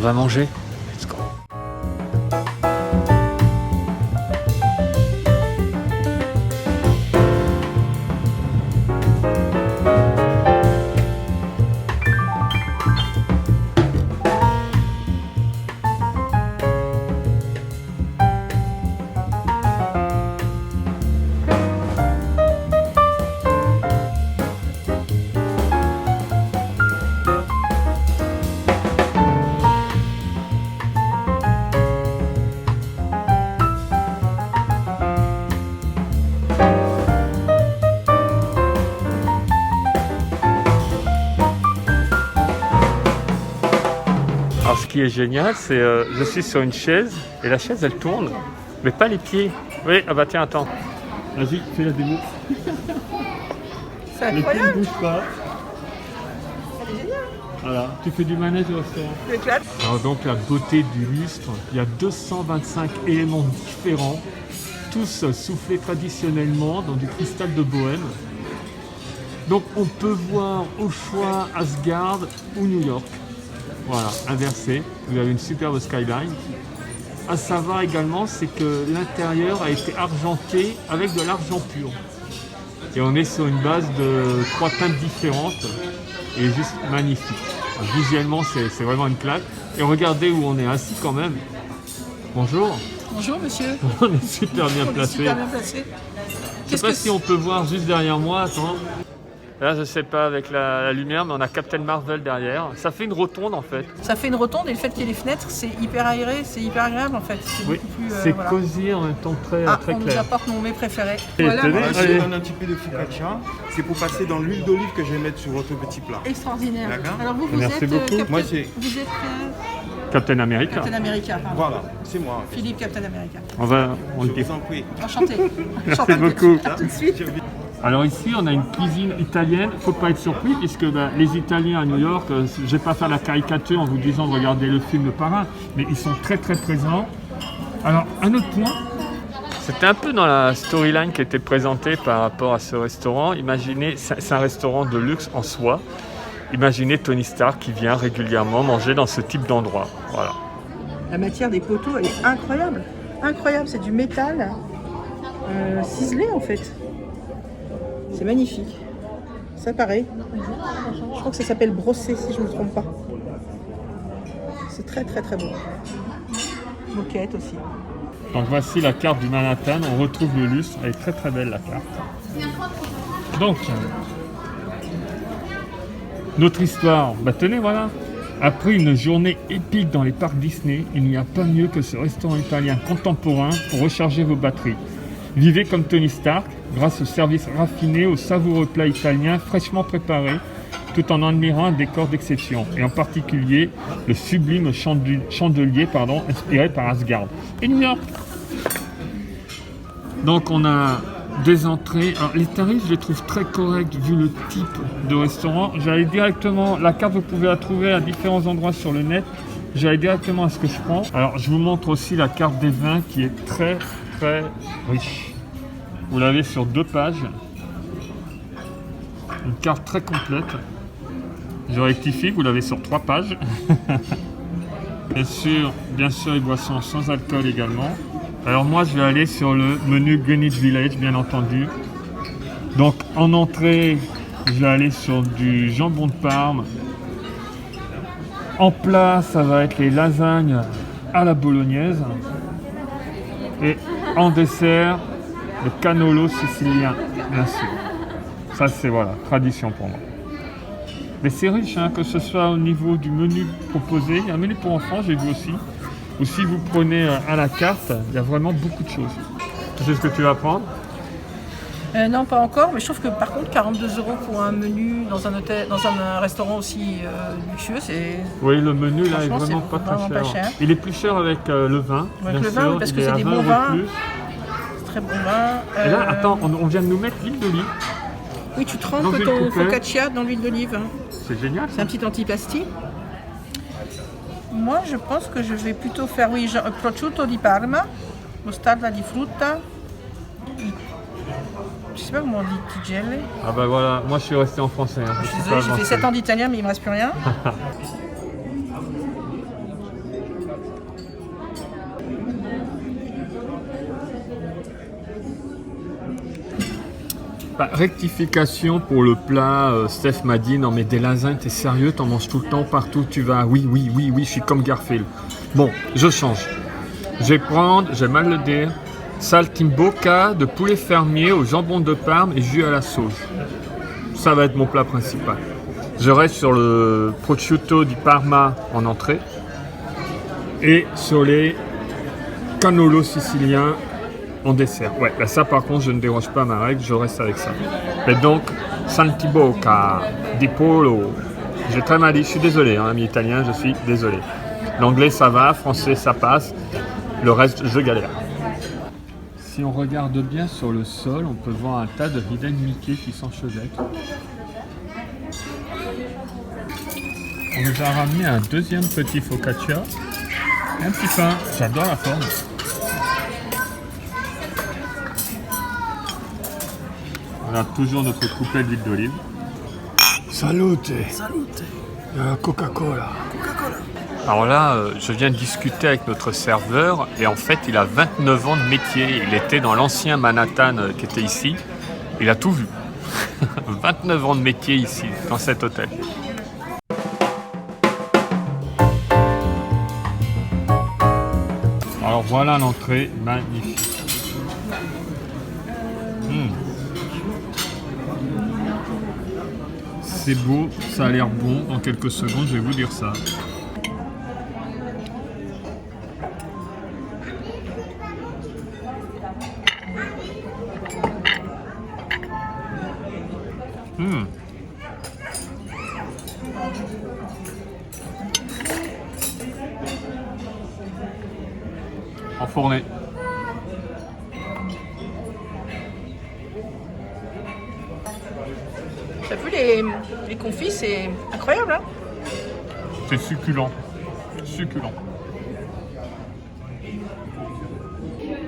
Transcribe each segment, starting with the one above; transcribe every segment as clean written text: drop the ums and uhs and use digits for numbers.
va manger. Let's go. Alors ce qui est génial, c'est je suis sur une chaise et la chaise elle tourne, mais pas les pieds. Oui, ah bah tiens, attends. Vas-y, fais la démo. C'est Les pieds ne incroyable. bougent pas. C'est génial. Voilà, tu fais du manège au restaurant. Tu éclates. Alors donc la beauté du lustre, il y a 225 éléments différents, tous soufflés traditionnellement dans du cristal de Bohême. Donc on peut voir au choix Asgard ou New York. Voilà, inversé. Vous avez une superbe skyline. À savoir également, c'est que l'intérieur a été argenté avec de l'argent pur. Et on est sur une base de 3 teintes différentes et juste magnifique. Alors, visuellement, c'est vraiment une claque. Et regardez où on est assis quand même. Bonjour. Bonjour monsieur. On est super bien On est placé. super bien placé. Je sais pas si on peut voir juste derrière moi. Attends. Là, je sais pas avec la lumière, mais on a Captain Marvel derrière. Ça fait une rotonde en fait. Ça fait une rotonde et le fait qu'il y ait les fenêtres, c'est hyper aéré, c'est hyper agréable en fait. C'est Oui, beaucoup plus. c'est voilà. cosy en même temps très On nous clair. apporte mon mets préféré. Et Voilà, tenez, voilà. Je allez. vous donne un petit peu de focaccia. C'est pour passer dans l'huile d'olive que je vais mettre sur votre petit plat. Extraordinaire. D'accord. Alors vous Merci êtes beaucoup. Captain, Moi, c'est- vous êtes Captain America. Captain America, pardon. Voilà, c'est moi. Philippe Captain America. On le Je dit. vous en prie. Enchanté. Merci Enchanté. beaucoup. À tout de suite. Alors ici, on a une cuisine italienne. Faut pas être surpris puisque les Italiens à New York, je vais pas faire la caricature en vous disant de regarder le film Le Parrain, mais ils sont très très présents. Alors un autre point. C'était un peu dans la storyline qui était présentée par rapport à ce restaurant. Imaginez, c'est un restaurant de luxe en soi. Imaginez Tony Stark qui vient régulièrement manger dans ce type d'endroit. Voilà. La matière des poteaux, elle est incroyable. Incroyable, c'est du métal ciselé en fait. C'est magnifique. Ça pareil. Je crois que ça s'appelle brossé si je ne me trompe pas. C'est très très très beau. Moquette aussi. Donc voici la carte du Manhattan. On retrouve le lustre. Elle est très très belle la carte. Donc, notre histoire. Tenez, voilà. Après une journée épique dans les parcs Disney, il n'y a pas mieux que ce restaurant italien contemporain pour recharger vos batteries. Vivez comme Tony Stark, grâce au service raffiné, au savoureux plat italien fraîchement préparé, tout en admirant un décor d'exception, et en particulier le sublime chandelier inspiré par Asgard. Et New York. Donc on a des entrées. Alors, les tarifs, je les trouve très corrects vu le type de restaurant. J'allais directement, la carte vous pouvez la trouver à différents endroits sur le net. J'allais directement à ce que je prends. Alors je vous montre aussi la carte des vins qui est très très riche. Vous l'avez sur 2 pages. Une carte très complète. Je rectifie, vous l'avez sur 3 pages. Bien sûr, les boissons sans alcool également. Alors moi, je vais aller sur le menu Greenwich Village, bien entendu. Donc en entrée, je vais aller sur du jambon de Parme. En plat, ça va être les lasagnes à la bolognaise. Et en dessert, le cannolo sicilien, bien sûr. Ça, c'est voilà, tradition pour moi. Mais c'est riche, hein, que ce soit au niveau du menu proposé. Il y a un menu pour enfants, j'ai vu aussi. Ou si vous prenez à la carte, il y a vraiment beaucoup de choses. Tu sais ce que tu vas prendre? Non, pas encore, mais je trouve que par contre 42 € pour un menu dans un hôtel, dans un restaurant aussi luxueux, c'est. Oui, le menu là est Franchement, vraiment c'est pas très vraiment cher. pas cher. Il est plus cher avec le vin. Avec bien le vin, sûr. oui, parce que Il est c'est à des 20 bons € de vins. plus. C'est très bon vin. Et là, attends, on vient de nous mettre l'huile d'olive. Oui, tu dans trempes une ton coupelle. focaccia dans l'huile d'olive. C'est génial. C'est un petit antipasti. Moi, je pense que je vais plutôt faire, oui, prosciutto di Parma, mostarda di frutta. Je sais pas comment on dit, tigelle. Ah bah voilà, moi je suis resté en français. Hein. Je suis peux désolée, pas j'ai fait avancer. 7 ans d'italien, mais il me reste plus rien. Bah, rectification pour le plat, Steph m'a dit non mais des lasagnes, t'es sérieux, t'en manges tout le temps, partout où tu vas. Oui, je suis comme Garfield. Bon, je change. Je vais prendre, j'ai mal le dire, saltimbocca de poulet fermier au jambon de Parme et jus à la sauge. Ça va être mon plat principal. Je reste sur le prosciutto di Parma en entrée et sur les cannolo siciliens en dessert. Ouais, là, ça par contre, je ne déroge pas à ma règle, je reste avec ça. Et donc, saltimbocca di pollo. J'ai très mal dit, je suis désolé, hein, ami italien, je suis désolé. L'anglais ça va, français ça passe, le reste je galère. Si on regarde bien sur le sol, on peut voir un tas de Hidden Mickey qui s'enchevêtrent. On nous a ramené un deuxième petit focaccia, un petit pain, j'adore la forme. On a toujours notre couplet d'huile d'olive. Salute! Salute. Coca-Cola. Alors là, je viens de discuter avec notre serveur et en fait, il a 29 ans de métier. Il était dans l'ancien Manhattan qui était ici. Il a tout vu. 29 ans de métier ici, dans cet hôtel. Alors voilà l'entrée, magnifique. C'est beau, ça a l'air bon. Dans quelques secondes, je vais vous dire ça. Enfourné. T'as vu les confits, c'est incroyable, hein? C'est succulent. Succulent.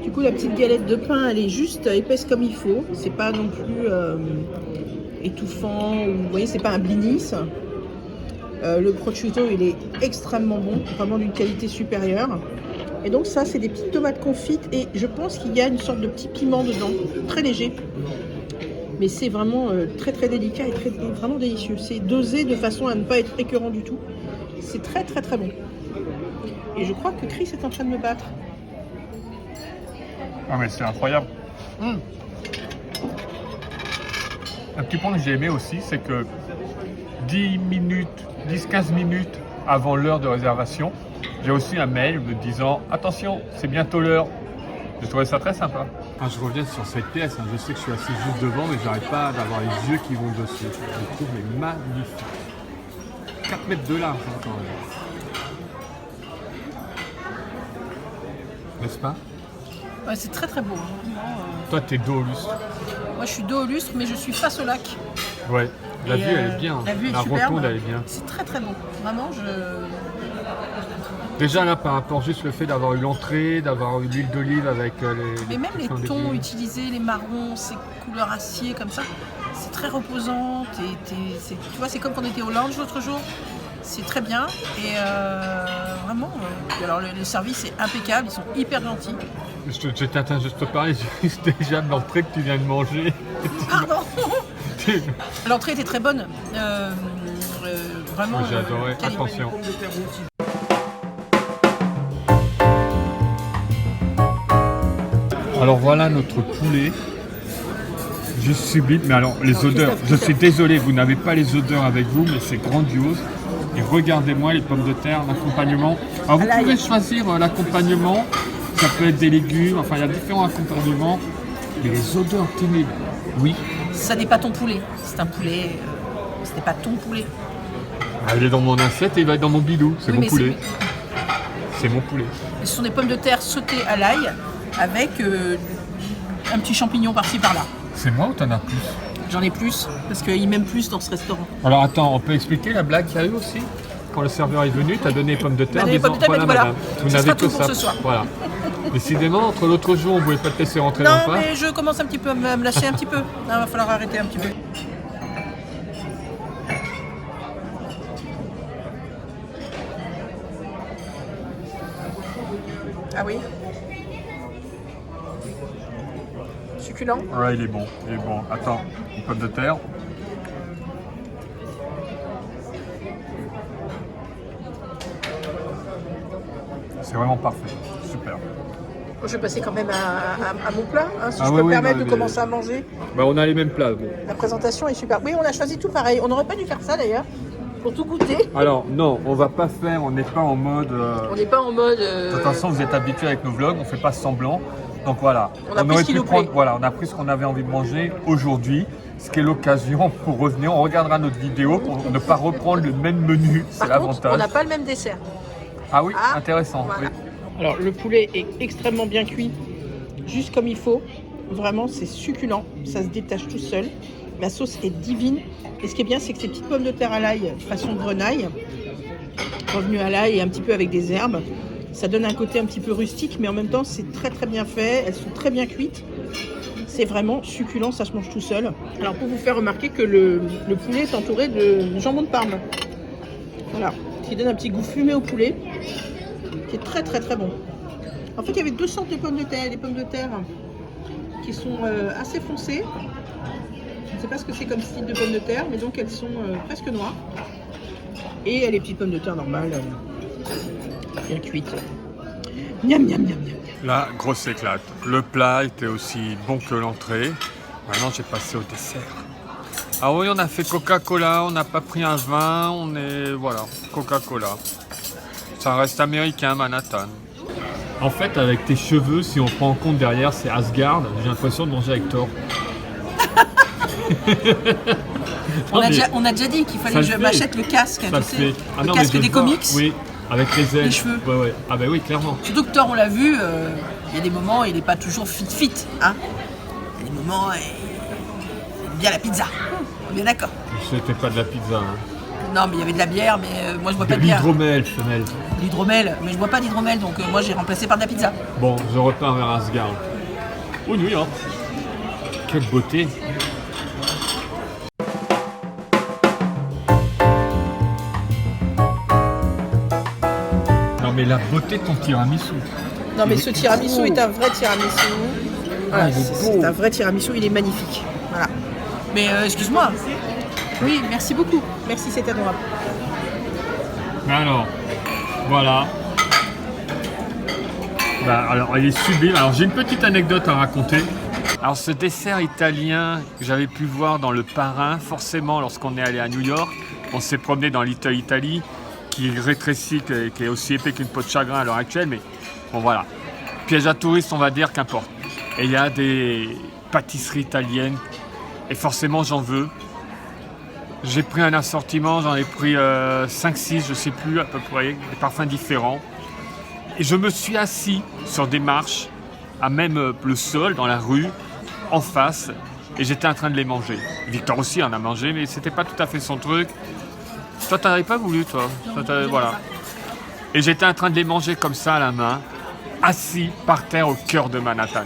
Du coup, la petite galette de pain, elle est juste épaisse comme il faut. C'est pas non plus étouffant. Vous voyez, c'est pas un blinis. Le prosciutto, il est extrêmement bon, vraiment d'une qualité supérieure. Et donc ça, c'est des petites tomates confites et je pense qu'il y a une sorte de petit piment dedans, très léger. Mais c'est vraiment très très délicat et vraiment délicieux. C'est dosé de façon à ne pas être écœurant du tout. C'est très très très bon. Et je crois que Chris est en train de me battre. Ah mais c'est incroyable. Un petit point que j'ai aimé aussi, c'est que 10-15 minutes avant l'heure de réservation, j'ai aussi un mail me disant « Attention, c'est bientôt l'heure ». J'ai trouvé ça très sympa. Quand je reviens sur cette pièce, je sais que je suis assis juste devant, mais j'arrive pas d'avoir les yeux qui vont dessus. Je trouve mais magnifique. 4 mètres de large quand même. N'est-ce pas? Ouais, c'est très très beau. Vraiment, Toi, t'es dos au lustre. Moi, je suis dos au lustre, mais je suis face au lac. Ouais, la Et, vue elle est bien. La vue est la superbe. rotonde elle est bien. C'est très très beau. Vraiment, Déjà là, par rapport juste le fait d'avoir eu l'entrée, d'avoir eu l'huile d'olive avec les... Mais même les enfin, tons légumes. utilisés, les marrons, ces couleurs acier comme ça, c'est très reposant. Tu vois, c'est comme quand on était au lounge l'autre jour. C'est très bien. Et vraiment, alors le service est impeccable. Ils sont hyper gentils. Je t'attends juste te parler juste déjà de l'entrée que tu viens de manger. Pardon. L'entrée était très bonne. Vraiment. J'ai adoré. qualité. Attention. Alors voilà notre poulet. Juste sublime. Mais alors les odeurs, je suis désolé, vous n'avez pas les odeurs avec vous, mais c'est grandiose. Et regardez-moi les pommes de terre, l'accompagnement. Alors vous pouvez choisir l'accompagnement. Ça peut être des légumes, enfin il y a différents accompagnements. Mais les odeurs timides, oui. Ça n'est pas ton poulet. C'est un poulet. Ce n'est pas ton poulet. Ah, il est dans mon assiette et il va être dans mon bidou. C'est Oui, mon mais poulet. C'est mon poulet. Ce sont des pommes de terre sautées à l'ail avec un petit champignon par-ci par-là. C'est moi ou t'en as plus? J'en ai plus parce qu'ils m'aiment plus dans ce restaurant. Alors attends, on peut expliquer la blague qu'il y a eu aussi? Quand le serveur est venu, t'as donné les pommes de terre, Bah, les disant pommes de terre, voilà mais voilà, madame, vous ce n'avez sera que tout pour ça. ce soir. Voilà. Décidément, entre l'autre jour, on ne pouvait pas te laisser rentrer dans Non, le parc. mais je commence un petit peu à me lâcher un petit peu. Il va falloir arrêter un petit peu. Ah oui? Succulent. Ouais, il est bon. Il est bon. Attends, une pomme de terre. C'est vraiment parfait. Super. Je vais passer quand même à mon plat, hein, si Ah je oui, peux me oui, permettre bah, de commencer à manger. Bah, on a les mêmes plats. Bon. La présentation est super. Oui, on a choisi tout pareil. On n'aurait pas dû faire ça d'ailleurs, pour tout goûter. Alors, non, on va pas faire, on n'est pas en mode. On n'est pas en mode. De toute façon, vous êtes habitués avec nos vlogs, on fait pas semblant. Donc voilà. On a pris aurait ce qui pu nous prendre, plaît. voilà, on a pris ce qu'on avait envie de manger aujourd'hui, ce qui est l'occasion pour revenir. On regardera notre vidéo pour ne pas reprendre le même menu. C'est Par contre, l'avantage. on n'a pas le même dessert. Ah oui, Ah, intéressant. voilà. Oui. Alors, le poulet est extrêmement bien cuit, juste comme il faut. Vraiment, c'est succulent. Ça se détache tout seul. La sauce est divine. Et ce qui est bien, c'est que ces petites pommes de terre à l'ail, façon grenaille, revenues à l'ail et un petit peu avec des herbes, ça donne un côté un petit peu rustique, mais en même temps, c'est très très bien fait. Elles sont très bien cuites. C'est vraiment succulent, ça se mange tout seul. Alors, pour vous faire remarquer que le poulet est entouré de jambon de Parme. Voilà, qui donne un petit goût fumé au poulet, qui est très très très bon. En fait, il y avait deux sortes de pommes de terre. Des pommes de terre qui sont assez foncées. Je ne sais pas ce que c'est comme style de pommes de terre, mais donc elles sont presque noires. Et les petites pommes de terre normales, bien cuites. Miam miam miam miam. La grosse éclate. Le plat était aussi bon que l'entrée. Maintenant, j'ai passé au dessert. Ah oui, on a fait Coca-Cola, on n'a pas pris un vin, on est... Voilà, Coca-Cola. Ça reste américain, Manhattan. En fait, avec tes cheveux, si on prend en compte derrière, c'est Asgard. J'ai l'impression de manger avec Thor. On a déjà dit qu'il fallait que je m'achète le casque, Ça tu le sais, fait. Ah le non, casque mais je des vois. comics. Oui, avec les ailes. Les cheveux. Ouais, ouais. Ah bah oui, clairement. Surtout que Thor, on l'a vu, il y a des moments, il n'est pas toujours fit, hein. Il y a des moments, il aime bien la pizza. On est bien d'accord. C'était pas de la pizza. Hein. Non, mais il y avait de la bière, mais moi je bois De pas de bière. l'hydromel, femelle. L'hydromel, mais je bois pas d'hydromel, donc moi j'ai remplacé par de la pizza. Bon, je repars vers Asgard. Oh, New York. Quelle beauté. Non mais la beauté de ton tiramisu. Non, mais ce tiramisu est un vrai tiramisu. Voilà, il est c'est beau. un vrai tiramisu, il est magnifique. Voilà. Mais excuse-moi. Oui, merci beaucoup. Merci, c'est adorable. Alors, voilà. Bah, alors, il est sublime. Alors, j'ai une petite anecdote à raconter. Alors, ce dessert italien que j'avais pu voir dans le Parrain, forcément, lorsqu'on est allé à New York, on s'est promené dans Little Italy, qui rétrécit, qui est aussi épais qu'une peau de chagrin à l'heure actuelle, mais bon, voilà. Piège à touristes, on va dire, qu'importe. Et il y a des pâtisseries italiennes, et forcément, j'en veux. J'ai pris un assortiment, j'en ai pris 5-6, je sais plus à peu près, des parfums différents. Et je me suis assis sur des marches, à même le sol, dans la rue, en face, et j'étais en train de les manger. Victor aussi en a mangé, mais c'était pas tout à fait son truc. Toi, t'avais pas voulu, toi. Voilà. Et j'étais en train de les manger comme ça à la main, assis par terre au cœur de Manhattan.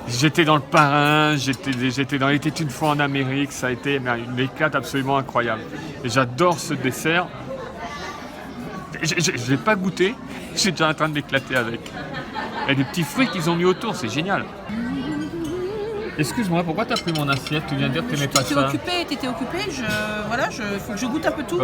J'étais dans le Parrain, j'étais dans l'été une fois en Amérique, ça a été une éclate absolument incroyable. Et j'adore ce dessert. Je ne l'ai pas goûté, je suis déjà en train de m'éclater avec. Il y a des petits fruits qu'ils ont mis autour, c'est génial. Excuse-moi, pourquoi t'as pris mon assiette? Tu viens de dire que t'aimais pas ça. T'étais occupé, faut que je goûte un peu tout.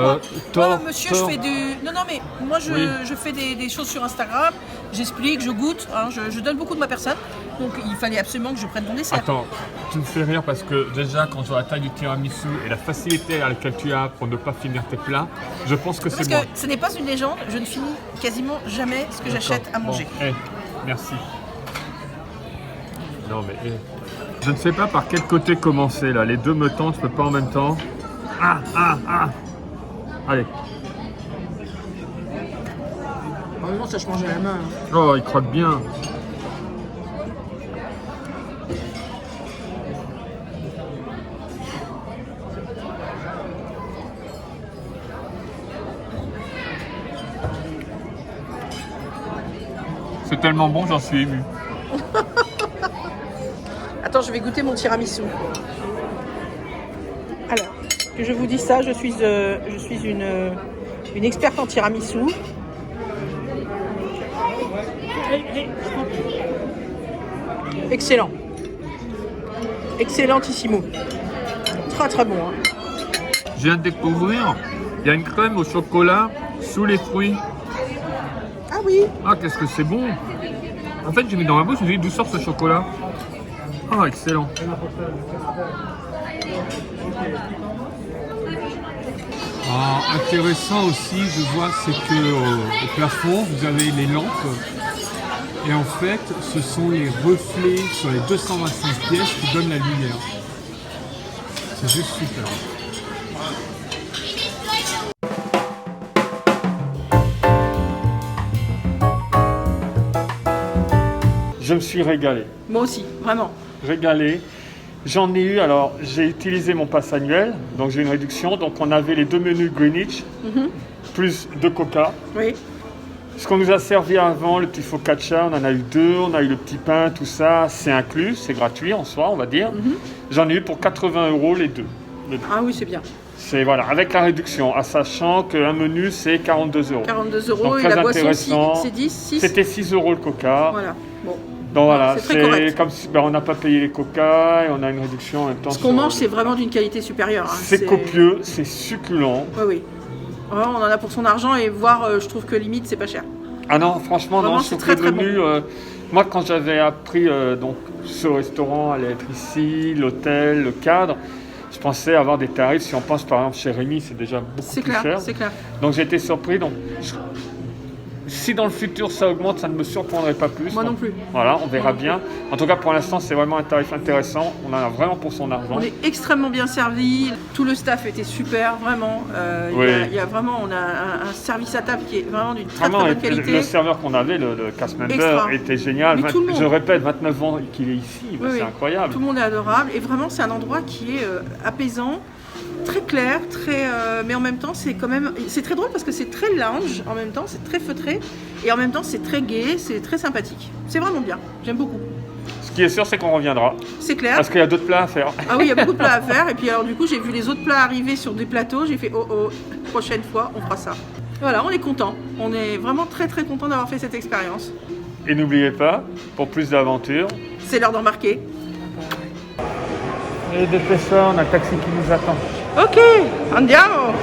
Thor, moi, monsieur, Thor. je fais du... Non, mais moi, je fais des choses sur Instagram, j'explique, je goûte, hein, je donne beaucoup de ma personne. Donc, il fallait absolument que je prenne ton dessert. Attends, tu me fais rire parce que déjà, quand je vois la taille du tiramisu et la facilité à laquelle tu as pour ne pas finir tes plats, je pense que Parce c'est moi. que ce n'est pas une légende, je ne finis quasiment jamais ce que j'achète à manger. Bon, merci. Non mais, je ne sais pas par quel côté commencer là. Les deux me tentent, je peux pas en même temps. Ah. Allez. Normalement, ça se mange à la main. Oh, il croque bien. C'est tellement bon, j'en suis ému. Attends, je vais goûter mon tiramisu. Alors, que je vous dis ça, je suis une experte en tiramisu. Excellent. Excellentissimo. Très très bon. Hein. Je viens de découvrir, il y a une crème au chocolat sous les fruits. Ah oui. Ah, qu'est-ce que c'est bon! En fait, j'ai mis dans ma bouche, je me suis dit, d'où sort ce chocolat? Ah, excellent! Ah, intéressant aussi, je vois, c'est que au plafond, vous avez les lampes. Et en fait, ce sont les reflets sur les 225 pièces qui donnent la lumière. C'est juste super. Je me suis régalé. Moi aussi, vraiment. Régalé. J'en ai eu, alors j'ai utilisé mon pass annuel, donc j'ai une réduction. Donc on avait les deux menus Greenwich, plus 2 coca. Oui. Ce qu'on nous a servi avant, le petit focaccia, on en a eu 2, on a eu le petit pain, tout ça, c'est inclus, c'est gratuit en soi, on va dire. J'en ai eu pour 80 € les deux. Ah oui, c'est bien. C'est voilà, avec la réduction, en sachant qu'un menu c'est 42 €. 42 € Donc, et très la boisson, intéressant. c'est 10, 6. C'était 6 € le coca. Voilà. Bon. Donc voilà, c'est très correct. comme si on n'a pas payé les coca et on a une réduction en même temps. Ce qu'on mange, c'est vraiment d'une qualité supérieure. Hein. C'est copieux, c'est succulent. Oui, oui. Vraiment, on en a pour son argent et voire, je trouve que limite, c'est pas cher. Ah non, franchement, vraiment, non, c'est sur très, le très menu, moi quand j'avais appris donc ce restaurant allait être ici, l'hôtel, le cadre, je pensais avoir des tarifs, si on pense par exemple chez Rémi, c'est déjà beaucoup plus cher. C'est clair. Donc j'ai été surpris, si dans le futur ça augmente, ça ne me surprendrait pas plus. Moi donc, non plus. Voilà, on verra bien. En tout cas, pour l'instant, c'est vraiment un tarif intéressant. On en a vraiment pour son argent. On est extrêmement bien servi. Tout le staff était super, vraiment. Oui. Il y a vraiment, on a un service à table qui est vraiment d'une très, Vraiment, très bonne qualité. le serveur qu'on avait, le cast member, Extra. était génial. Mais tout le monde. Je répète, 29 ans qu'il est ici, Oui, c'est oui. incroyable. Tout le monde est adorable. Et vraiment, c'est un endroit qui est apaisant, très clair, mais en même temps, c'est quand même... C'est très drôle parce que c'est très lounge, en même temps, c'est très feutré. Et en même temps, c'est très gai, c'est très sympathique. C'est vraiment bien. J'aime beaucoup. Ce qui est sûr, c'est qu'on reviendra. C'est clair. Parce qu'il y a d'autres plats à faire. Ah oui, il y a beaucoup de plats à faire. Et puis alors du coup, j'ai vu les autres plats arriver sur des plateaux. J'ai fait prochaine fois, on fera ça. Voilà, on est content. On est vraiment très très content d'avoir fait cette expérience. Et n'oubliez pas, pour plus d'aventures... C'est l'heure d'embarquer. Et dépêche-toi, on a un taxi qui nous attend. Ok, andiamo.